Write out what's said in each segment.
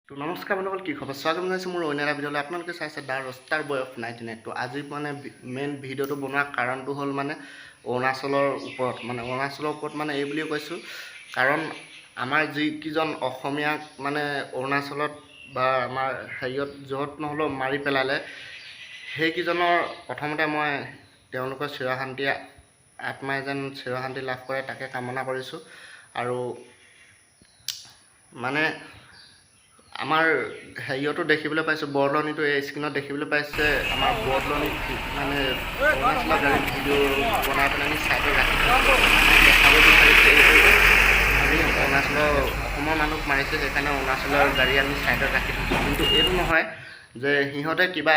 তো নমস্কাৰ বন্ধুসকল, কি খবৰ? স্বাগতম জনাইছোঁ মোৰ অন্য এটা ভিডিঅ'লৈ। আপোনালোকে চাইছে দ্য ৰষ্টাৰ বয় অফ 99। তো আজি মানে মেইন ভিডিঅ'টো বনোৱাৰ কাৰণটো হ'ল মানে অৰুণাচলৰ ওপৰত মানে এই বুলিও কৈছোঁ, কাৰণ আমাৰ যিকেইজন অসমীয়াক মানে অৰুণাচলত বা আমাৰ হেৰিয়ত য'ত নহ'লেও মাৰি পেলালে, সেইকেইজনৰ প্ৰথমতে মই তেওঁলোকৰ আত্মাই যেন চিৰশান্তি লাভ কৰে তাকে কামনা কৰিছোঁ। আৰু মানে আমাৰ হেৰিয়তো দেখিবলৈ পাইছোঁ, বৰদলনিটো এই স্ক্ৰীণত দেখিবলৈ পাইছে। আমাৰ বৰদলনিত মানে অৰুণাচলৰ গাড়ী ভিডিঅ' বনাই পেলাই আমি চাইডত ৰাখি দেখাব বিচাৰিছে। আমি অৰুণাচলৰ অসমৰ মানুহক মাৰিছে, সেইকাৰণে অৰুণাচলৰ গাড়ী আমি চাইডত ৰাখি থৈছোঁ। কিন্তু এইটো নহয় যে সিহঁতে কিবা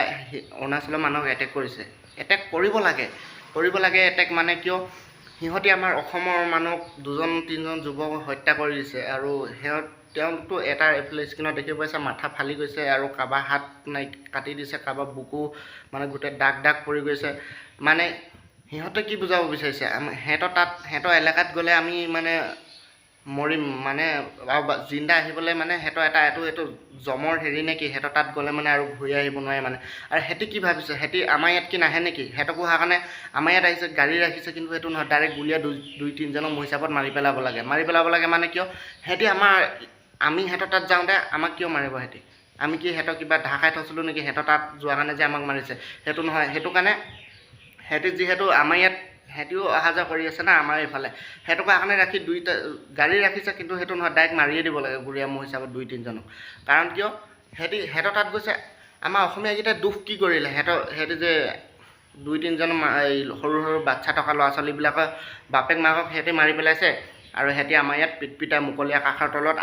অৰুণাচলৰ মানুহক এটেক কৰিছে। এটেক কৰিব লাগে এটেক মানে কিয়, সিহঁতে আমাৰ অসমৰ মানুহক 2-3জন যুৱকক হত্যা কৰি দিছে। আৰু তেওঁলোকতো এটা এইফালে স্ক্ৰীণত দেখিব পাইছে, মাথা ফালি গৈছে আৰু কাৰোবাৰ হাত কাটি দিছে, কাৰোবাৰ বুকু মানে গোটেই দাগ পৰি গৈছে। মানে সিহঁতে কি বুজাব বিচাৰিছে, সিহঁতৰ এলেকাত গ'লে আমি মানে মৰিম মানে, আৰু জিন্দা আহিবলৈ মানে এইটো জমৰ হেৰি নেকি, সিহঁতৰ তাত গ'লে মানে আৰু ঘূৰি আহিব নোৱাৰে মানে। আৰু সিহঁতি কি ভাবিছে, সিহঁতি আমাৰ ইয়াত কি নাহে নেকি? সিহঁতকো হোৱাৰ কাৰণে আমাৰ ইয়াত আহিছে, গাড়ী ৰাখিছে, কিন্তু সেইটো নহয়, ডাইৰেক্ট গুলীয়া 2-3জনক মোৰ হিচাপত মাৰি পেলাব লাগে মানে কিয়, সিহঁতি আমি সিহঁতৰ তাত যাওঁতে আমাক কিয় মাৰিব? আমি কি সিহঁতক কিবা ঢাকাই থৈছিলোঁ নেকি? সিহঁতৰ তাত যোৱাৰ কাৰণে যে আমাক মাৰিছে সেইটো নহয়। সেইটো কাৰণে সিহঁতি যিহেতু আমাৰ ইয়াত সিহঁতিও অহা যোৱা কৰি আছে না আমাৰ এইফালে, সিহঁতক কাৰণে ৰাখি 2টা গাড়ী ৰাখিছে, কিন্তু সেইটো নহয়, ডাইৰেক্ট মাৰিয়ে দিব লাগে গুৰীয়া মোৰ হিচাপত 2-3জনক। কাৰণ কিয়, সিহঁতৰ তাত গৈছে, আমাৰ অসমীয়াকেইটাই দুখ কি কৰিলে? সিহঁতি যে 2-3জন সৰু বাচ্ছা থকা ল'ৰা ছোৱালীবিলাকৰ বাপেক মাকক সিহঁতি মাৰি পেলাইছে, আৰু সিহঁতি আমাৰ ইয়াত পিটপিটাই মুকলি আকাশৰ তলত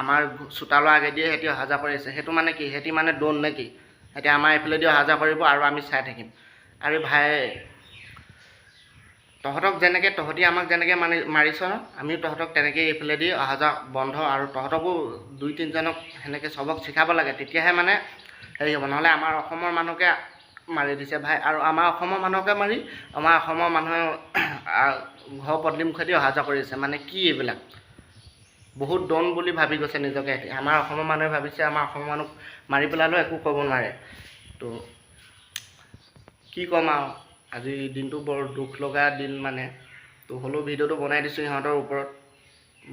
আমাৰ চোতালৰ আগেদিয়ে সিহঁতি অহা যোৱা কৰি আছে। সেইটো মানে কি, সিহঁতি মানে ড্ৰোন নে কি? সিহঁতি আমাৰ এইফালেদি অহা যোৱা কৰিব আৰু আমি চাই থাকিম। আৰু ভাই, তহঁতি আমাক যেনেকৈ মাৰিছ ন, আমিও তহঁতক তেনেকৈ এইফালেদি অহা যোৱা বন্ধ, আৰু তহঁতকো 2-3জনক সেনেকৈ চবক শিকাব লাগে, তেতিয়াহে মানে হেৰি হ'ব। নহ'লে আমাৰ অসমৰ মানুহকে মাৰি দিছে ভাই, আৰু আমাৰ অসমৰ মানুহকে মাৰি আমাৰ অসমৰ মানুহে ঘৰ পদূলিমুখেদি অহা যোৱা কৰি আছে। মানে কি এইবিলাক? বহুত ডন বুলি ভাবি গৈছে নিজকে। আমাৰ অসমৰ মানুহে ভাবিছে আমাৰ অসমৰ মানুহক মাৰি পেলালেও একো ক'ব নোৱাৰে। তো কি ক'ম আৰু, আজিৰ দিনটো বৰ দুখ লগা দিন মানে। তো হ'লেও ভিডিঅ'টো বনাই দিছোঁ সিহঁতৰ ওপৰত।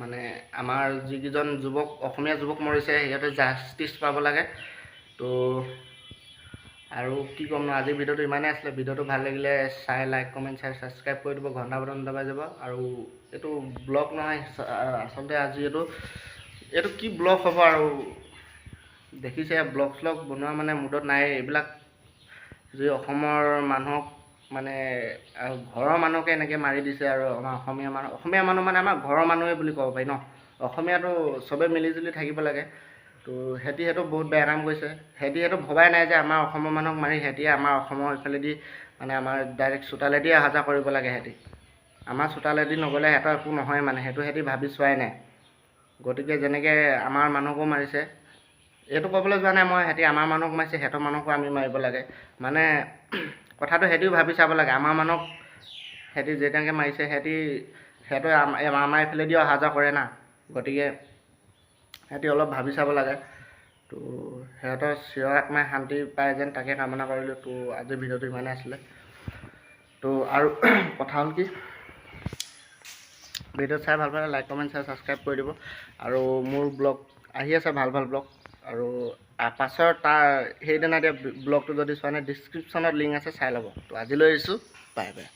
মানে আমাৰ যিকেইজন অসমীয়া যুৱক মৰিছে, সিহঁতে জাষ্টিছ পাব লাগে। তো আৰু কি ক'ম ন, আজিৰ ভিডিঅ'টো ইমানেই আছিলে। ভিডিঅ'টো ভাল লাগিলে লাইক কমেণ্ট শ্বেয়াৰ ছাবস্ক্ৰাইব কৰি দিব, ঘণ্টা বটন দবাই যাব। আৰু এইটো ব্লগ নহয় আচলতে, আজি এইটো কি ব্লগ হ'ব আৰু, দেখিছে ব্লগ বনোৱা মানে মুডত নাই। এইবিলাক যি অসমৰ মানুহক মানে ঘৰৰ মানুহকে এনেকৈ মাৰি দিছে, আৰু আমাৰ অসমীয়া মানুহ মানে আমাৰ ঘৰৰ মানুহে বুলি ক'ব পাৰি ন। অসমীয়াটো চবেই মিলিজুলি থাকিব লাগে। তো সিহঁতি বহুত বেয়া কাম কৰিছে। সিহঁতি ভবাই নাই যে আমাৰ অসমৰ মানুহক মাৰি সিহঁতি আমাৰ অসমৰ এইফালেদি মানে আমাৰ ডাইৰেক্ট চোতালেদি অহা যোৱা কৰিব লাগে। আমাৰ চোতালেদি নগ'লে সিহঁতৰ একো নহয় মানে, সেইটো সিহঁতি ভাবি চোৱাই নাই। গতিকে যেনেকৈ আমাৰ মানুহকো মাৰিছে, এইটো ক'বলৈ যোৱা নাই মই সিহঁতি আমাৰ মানুহক মাৰিছে, সিহঁতৰ মানুহকো আমি মাৰিব লাগে মানে। কথাটো সিহঁতিও ভাবি চাব লাগে। আমাৰ মানুহক সিহঁতি যেনেকৈ মাৰিছে, সিহঁতে আমাৰ এইফালেদি অহা যোৱা কৰে না। গতিকে সিহঁতি অলপ ভাবি চাব লাগে। তো সিহঁতৰ চিৰ আত্মাই শান্তি পায় যেন তাকে কামনা কৰিলোঁ। তো আজিৰ ভিডিঅ'টো ইমানেই আছিলে। তো আৰু কথা হ'ল কি, ভিডিঅ' চাই ভাল পালে লাইক কমেণ্ট শ্বেয়াৰ ছাবস্ক্ৰাইব কৰি দিব। আৰু মোৰ ব্লগ আহি আছে, ভাল ব্লগ। আৰু পাছৰ সেইদিনা দিয়া ব্লগটো যদি চোৱা নাই, ডিছক্ৰিপশ্যনত লিংক আছে, চাই ল'ব। তো আজিলৈ এৰিছোঁ, বাই বাই।